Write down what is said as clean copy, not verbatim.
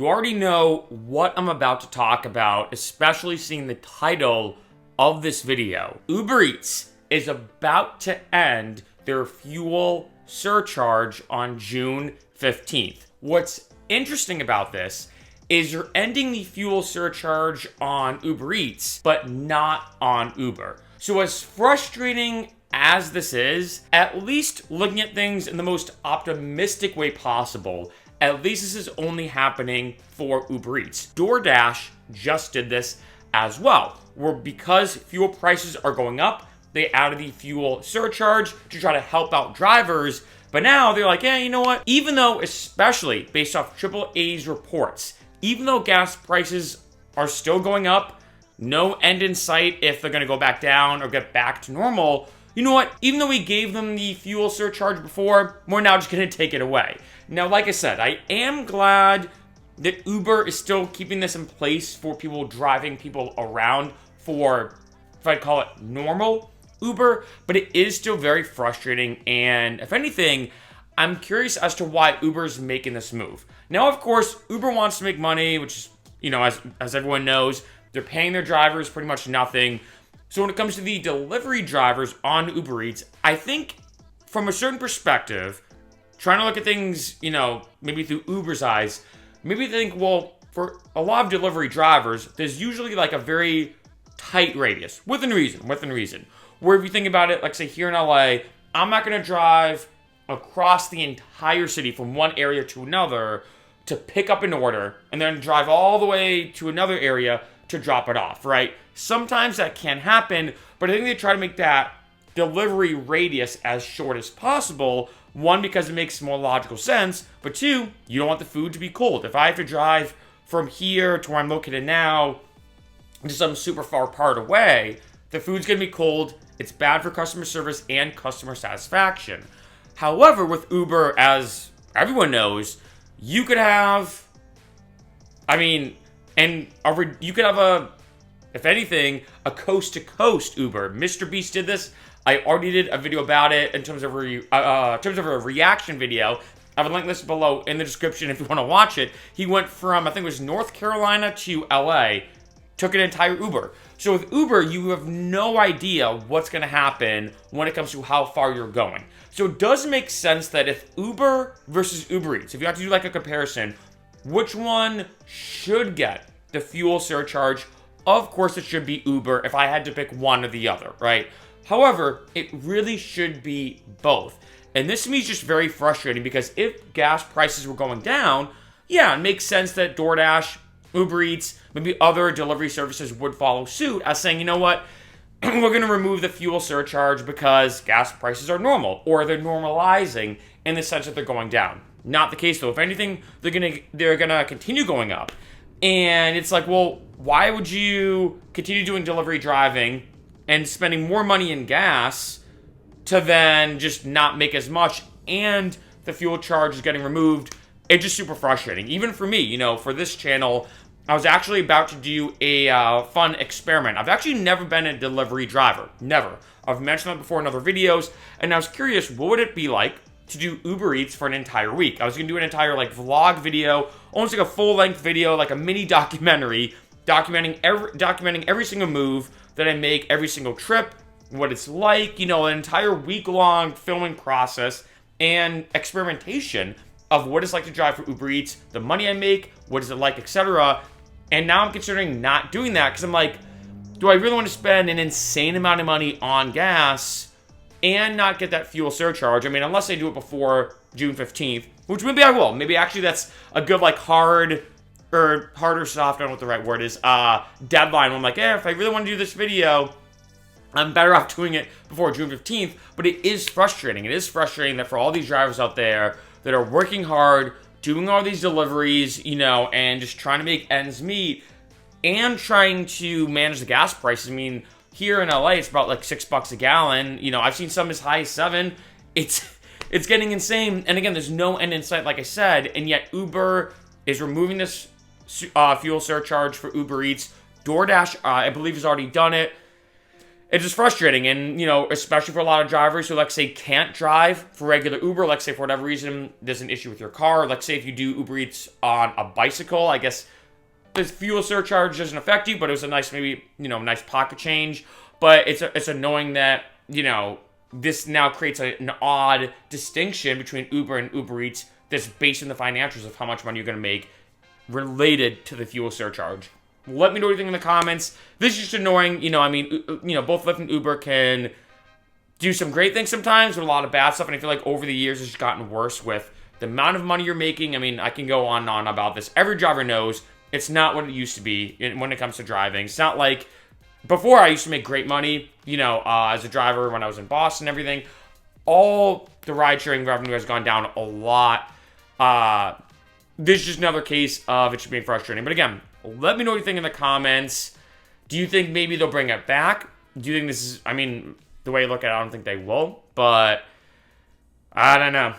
You already know what I'm about to talk about, especially seeing the title of this video. Uber Eats is about to end their fuel surcharge on June 15th. What's interesting about this is you're ending the fuel surcharge on Uber Eats, but not on Uber. So as frustrating as this is, at least looking at things in the most optimistic way possible, at least this is only happening for Uber Eats. DoorDash just did this as well, where because fuel prices are going up, they added the fuel surcharge to try to help out drivers. But now they're like, you know what? Even though, especially based off AAA's reports, even though gas prices are still going up, no end in sight if they're going to go back down or get back to normal, you know what? Even though we gave them the fuel surcharge before, we're now just going to take it away. Now, like I said, I am glad that Uber is still keeping this in place for people driving people around for, if I'd call it normal Uber, but it is still very frustrating. And if anything, I'm curious as to why Uber's making this move. Now, of course, Uber wants to make money, which is, as everyone knows, they're paying their drivers pretty much nothing. So when it comes to the delivery drivers on Uber Eats, I think from a certain perspective, trying to look at things, maybe through Uber's eyes, maybe think, well, for a lot of delivery drivers, there's usually like a very tight radius, within reason. Where if you think about it, like say here in LA, I'm not going to drive across the entire city from one area to another to pick up an order and then drive all the way to another area to drop it off, right? Sometimes that can happen, but I think they try to make that delivery radius as short as possible. One, because it makes more logical sense, but two, you don't want the food to be cold. If I have to drive from here to where I'm located now to some super far part away, the food's gonna be cold. It's bad for customer service and customer satisfaction. However, with Uber, as everyone knows, you could have, you could have if anything, a coast-to-coast Uber. Mr. Beast did this. I already did a video about it in terms of a reaction video. I will link this below in the description if you want to watch it. He went from, I think it was North Carolina to LA, took an entire Uber. So with Uber, you have no idea what's going to happen when it comes to how far you're going. So it does make sense that if Uber versus Uber Eats, if you have to do like a comparison, which one should get the fuel surcharge? Of course, it should be Uber if I had to pick one or the other, right? However, it really should be both. And this to me is just very frustrating because if gas prices were going down, yeah, it makes sense that DoorDash, Uber Eats, maybe other delivery services would follow suit as saying, you know what, we're going to remove the fuel surcharge because gas prices are normal, or they're normalizing in the sense that they're going down. Not the case though. If anything, they're gonna continue going up. And it's like, well, why would you continue doing delivery driving and spending more money in gas to then just not make as much and the fuel charge is getting removed? It's just super frustrating. Even for me, for this channel, I was actually about to do a fun experiment. I've actually never been a delivery driver. Never. I've mentioned that before in other videos, and I was curious, what would it be like to do Uber Eats for an entire week? I was going to do an entire vlog video, almost like a full-length video, like a mini documentary, documenting every single move that I make, every single trip, what it's like, an entire week-long filming process and experimentation of what it's like to drive for Uber Eats, the money I make, what is it like, etc. And now I'm considering not doing that because I'm like, do I really want to spend an insane amount of money on gas and not get that fuel surcharge? Unless I do it before June 15th, which maybe I will. Maybe actually that's a good hard or soft, I don't know what the right word is, deadline. I'm like, if I really want to do this video, I'm better off doing it before June 15th. But it is frustrating. It is frustrating that for all these drivers out there that are working hard, doing all these deliveries, and just trying to make ends meet and trying to manage the gas prices. Here in LA, it's about $6 a gallon. I've seen some as high as $7. It's getting insane. And again, there's no end in sight, like I said. And yet Uber is removing this fuel surcharge for Uber Eats. DoorDash, I believe, has already done it. it's just frustrating. And, especially for a lot of drivers who, let's say, can't drive for regular Uber, let's say for whatever reason there's an issue with your car, let's say if you do Uber Eats on a bicycle, I guess the fuel surcharge doesn't affect you, but it was a nice, maybe, nice pocket change. But it's annoying that, this now creates an odd distinction between Uber and Uber Eats that's based on the financials of how much money you're going to make related to the fuel surcharge. Let me know what you think in the comments. This is just annoying. Both Lyft and Uber can do some great things sometimes with a lot of bad stuff. And I feel like over the years, it's just gotten worse with the amount of money you're making. I mean, I can go on and on about this. Every driver knows it's not what it used to be when it comes to driving. It's not like before I used to make great money, as a driver when I was in Boston and everything. All the ride-sharing revenue has gone down a lot. This is just another case of it just being frustrating. But again, let me know what you think in the comments. Do you think maybe they'll bring it back? Do you think this is, the way I look at it, I don't think they will. But I don't know.